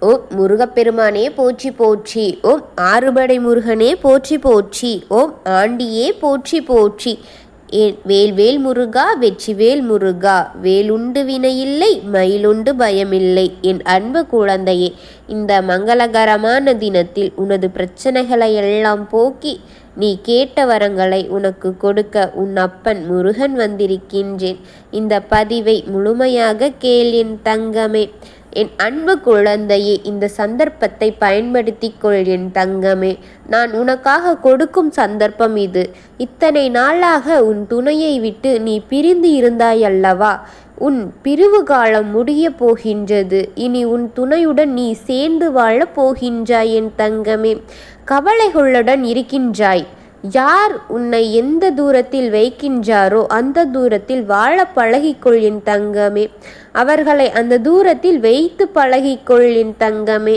ஓம் முருகப்பெருமானே போற்றி போற்றி. ஓம் ஆறுபடை முருகனே போற்றி போற்றி. ஓம் ஆண்டியே போற்றி போற்றி. வேல்வேல் முருகா வெற்றிவேல் முருகா, வேலுண்டு வினையில்லை மயிலுண்டு பயமில்லை. என் அன்பு குழந்தையே, இந்த மங்களகரமான தினத்தில் உனது பிரச்சனைகளை எல்லாம் போக்கி நீ கேட்ட வரங்களை உனக்கு கொடுக்க உன் அப்பன் முருகன் வந்திருக்கின்றேன். இந்த பதிவை முழுமையாக கேள் என் தங்கமே. என் அன்பு குழந்தையே, இந்த சந்தர்ப்பத்தை பயன்படுத்தி கொள் என் தங்கமே. நான் உனக்காக கொடுக்கும் சந்தர்ப்பம் இது. இத்தனை நாளாக உன் துணையை விட்டு நீ பிரிந்து இருந்தாயல்லவா? உன் பிரிவு காலம் முடிய போகின்றது. இனி உன் துணையுடன் நீ சேர்ந்து வாழப் போகின்றாய் என் தங்கமே. கவலைகளுடன் இருக்கின்றாய். யார் உன்னை எந்த தூரத்தில் வைக்கின்றாரோ அந்த தூரத்தில் வாழ பழகிக்கொள் என் தங்கமே. அவர்களை அந்த தூரத்தில் வைத்து பழகிக்கொள் என் தங்கமே.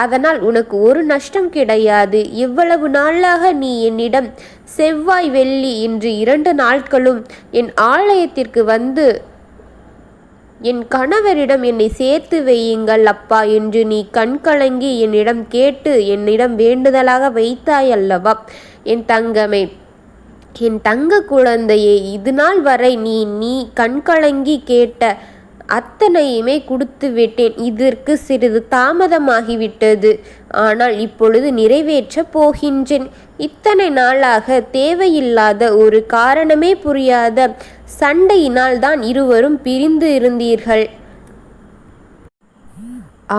அதனால் உனக்கு ஒரு நஷ்டம் கிடையாது. இவ்வளவு நாளாக நீ என்னிடம் செவ்வாய் வெள்ளி இன்று 2 நாட்களும் என் ஆலயத்திற்கு வந்து என் கணவரிடம் என்னை சேர்த்து வையுங்கள் அப்பா என்று நீ கண்கலங்கி என்னிடம் கேட்டு என்னிடம் வேண்டுதலாக வைத்தாய் அல்லவா என் தங்கமே. என் தங்க குழந்தையே, இது நாள் வரை நீ கண்கலங்கி கேட்ட அத்தனையுமே கொடுத்து விட்டேன். இதற்கு சிறிது தாமதமாகிவிட்டது. ஆனால் இப்பொழுது நிறைவேற்றப் போகின்றேன். இத்தனை நாளாக தேவையில்லாத ஒரு காரணமே புரியாத சண்டையினால் தான் இருவரும் பிரிந்து இருந்தீர்கள்.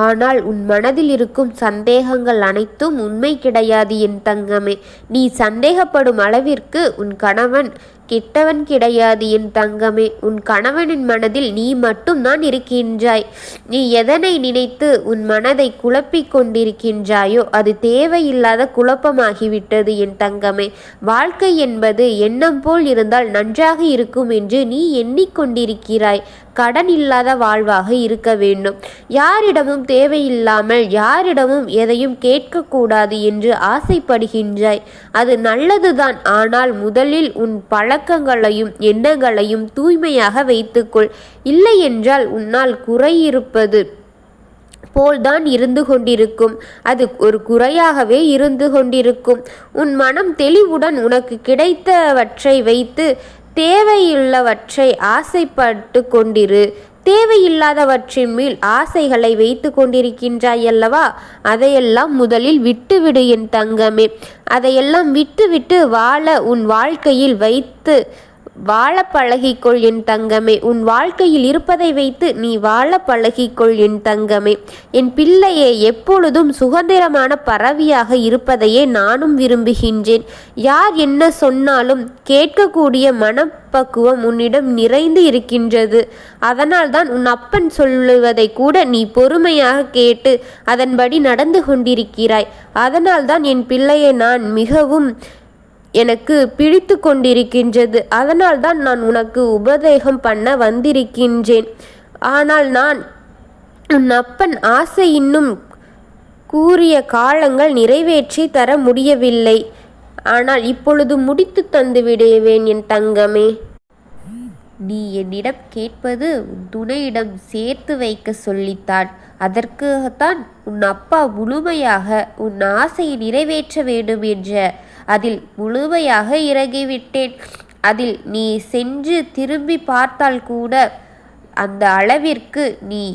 ஆனால் உன் மனதில் இருக்கும் சந்தேகங்கள் அனைத்தும் உண்மை கிடையாது என் தங்கமே. நீ சந்தேகப்படும் அளவிற்கு உன் கணவன் கெட்டவன் கிடையாது என் தங்கமே. உன் கணவனின் மனதில் நீ மட்டும்தான் இருக்கின்றாய். நீ எதனை நினைத்து உன் மனதை குழப்பிக் கொண்டிருக்கின்றாயோ அது தேவையில்லாத குழப்பமாகிவிட்டது என் தங்கமே. வாழ்க்கை என்பது எண்ணம் போல் இருந்தால் நன்றாக இருக்கும் என்று நீ எண்ணிக்கொண்டிருக்கிறாய். கடன் இல்லாத வாழ்வாக இருக்க வேண்டும். யாரிடமும் தேவையில்லாமல் யாரிடமும் எதையும் கேட்கக்கூடாது என்று ஆசைப்படுகின்றாய். அது நல்லதுதான். ஆனால் முதலில் உன் பழக்கங்களையும் எண்ணங்களையும் தூய்மையாக வைத்துக்கொள். இல்லை என்றால் உன்னால் குறையிருப்பது போல்தான் இருந்து கொண்டிருக்கும். அது ஒரு குறையாகவே இருந்து கொண்டிருக்கும். உன் மனம் தெளிவுடன் உனக்கு கிடைத்தவற்றை வைத்து தேவையுள்ளவற்றை ஆசைப்பட்டு கொண்டிரு. தேவையில்லாதவற்றின் மேல் ஆசைகளை வைத்து கொண்டிருக்கின்றாயல்லவா? அதையெல்லாம் முதலில் விட்டுவிடு என் தங்கமே. அதையெல்லாம் விட்டுவிட்டு வாழ உன் வாழ்க்கையில் வைத்து வாழ பழகிக்கொள் என் தங்கமே. உன் வாழ்க்கையில் இருப்பதை வைத்து நீ வாழ பழகிக்கொள் என் தங்கமே. என் பிள்ளையே, எப்பொழுதும் சுதந்திரமான பறவையாக இருப்பதையே நானும் விரும்புகின்றேன். யார் என்ன சொன்னாலும் கேட்கக்கூடிய மனப்பக்குவம் உன்னிடம் நிறைந்து இருக்கின்றது. அதனால்தான் உன் அப்பன் சொல்லுவதை கூட நீ பொறுமையாக கேட்டு அதன்படி நடந்து கொண்டிருக்கிறாய். அதனால்தான் என் பிள்ளையை நான் மிகவும் எனக்கு பிடித்து கொண்டிருக்கின்றது. அதனால்தான் நான் உனக்கு உபதேசம் பண்ண வந்திருக்கின்றேன். ஆனால் நான் உன் அப்பன் ஆசை இன்னும் கூறிய காலங்கள் நிறைவேற்றி தர முடியவில்லை. ஆனால் இப்பொழுது முடித்து தந்து விடுவேன் என் தங்கமே. நீ என்னிடம் கேட்பது உன் துணையிடம் சேர்த்து வைக்க சொல்லித்தான். அதற்காகத்தான் உன் அப்பா முழுமையாக உன் ஆசையை நிறைவேற்ற வேண்டும் என்ற அதில் முழுமையாக இறங்கிவிட்டேன். அதில் நீ சென்று திரும்பி பார்த்தால் கூட அந்த அளவிற்கு நீ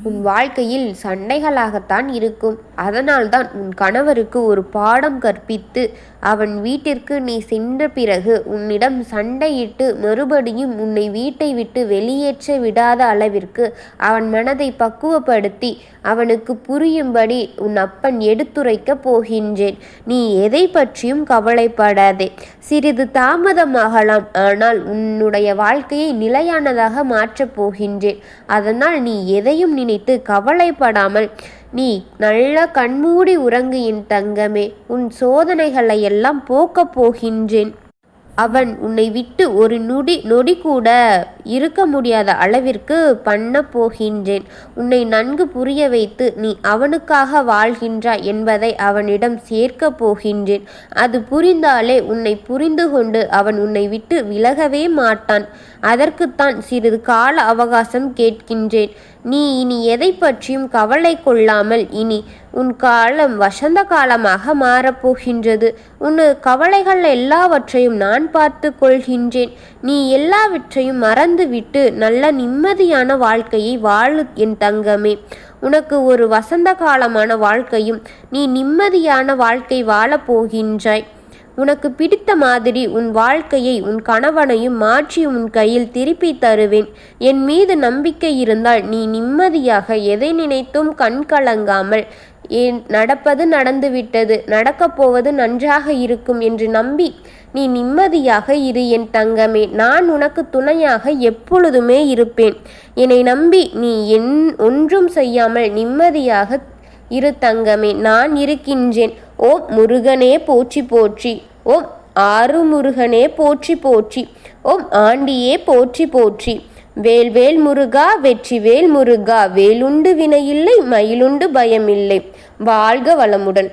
உன் வாழ்க்கையில் சண்டைகளாகத்தான் இருக்கும். அதனால்தான் உன் கணவருக்கு ஒரு பாடம் கற்பித்து அவன் வீட்டிற்கு நீ சென்ற பிறகு உன்னிடம் சண்டையிட்டு மறுபடியும் உன்னை வீட்டை விட்டு வெளியேற்ற விடாத அளவிற்கு அவன் மனதை பக்குவப்படுத்தி அவனுக்கு புரியும்படி உன் அப்பன் எடுத்துரைக்கப் போகின்றேன். நீ எதை பற்றியும் கவலைப்படாதே. சிறிது தாமதமாகலாம், ஆனால் உன்னுடைய வாழ்க்கையை நிலையானதாக மாற்றப் போகின்றேன். அதனால் நீ எதையும் நினைத்து கவலைப்படாமல் நீ நல்ல கண்மூடி உறங்கு என் தங்கமே. உன் சோதனைகளை எல்லாம் போக்கப் போகின்றேன். அவன் உன்னை விட்டு ஒரு நொடி கூட இருக்க முடியாத அளவிற்கு பண்ண போகின்றேன். உன்னை நன்கு புரிய வைத்து நீ அவனுக்காக வாழ்கின்றாய் என்பதை அவனிடம் சேர்க்க போகின்றேன். அது புரிந்தாலே உன்னை புரிந்து கொண்டு அவன் உன்னை விட்டு விலகவே மாட்டான். அதற்குத்தான் சிறிது கால அவகாசம் கேட்கின்றேன். நீ இனி எதை பற்றியும் கவலை கொள்ளாமல் இனி உன் காலம் வசந்த காலமாக மாறப்போகின்றது. உன் கவலைகள் எல்லாவற்றையும் நான் பார்த்து கொள்கின்றேன். நீ எல்லாவற்றையும் மறந்துவிட்டு நல்ல நிம்மதியான வாழ்க்கையை வாழு என் தங்கமே. உனக்கு ஒரு வசந்த காலமான வாழ்க்கையும் நீ நிம்மதியான வாழ்க்கை வாழப்போகின்றாய். உனக்கு பிடித்த மாதிரி உன் வாழ்க்கையை உன் கணவனையும் மாற்றி உன் கையில் திருப்பி தருவேன். என் மீது நம்பிக்கை இருந்தால் நீ நிம்மதியாக எதை நினைத்தும் கண் கலங்காமல் நடப்பது நடந்துவிட்டது, நடக்கப் போவது நன்றாக இருக்கும் என்று நம்பி நீ நிம்மதியாக இரு என் தங்கமே. நான் உனக்கு துணையாக எப்பொழுதுமே இருப்பேன். என்னை நம்பி நீ ஒன்றும் செய்யாமல் நிம்மதியாக இரு தங்கமே. நான் இருக்கின்றேன். ஓம் முருகனே போற்றி போற்றி. ஓம் ஆறுமுருகனே போற்றி போற்றி. ஓம் ஆண்டியே போற்றி போற்றி. வேல்வேல் முருகா வெற்றிவேல் முருகா. வேலுண்டு வினையில்லை, மயிலுண்டு பயமில்லை. வாழ்க வளமுடன்.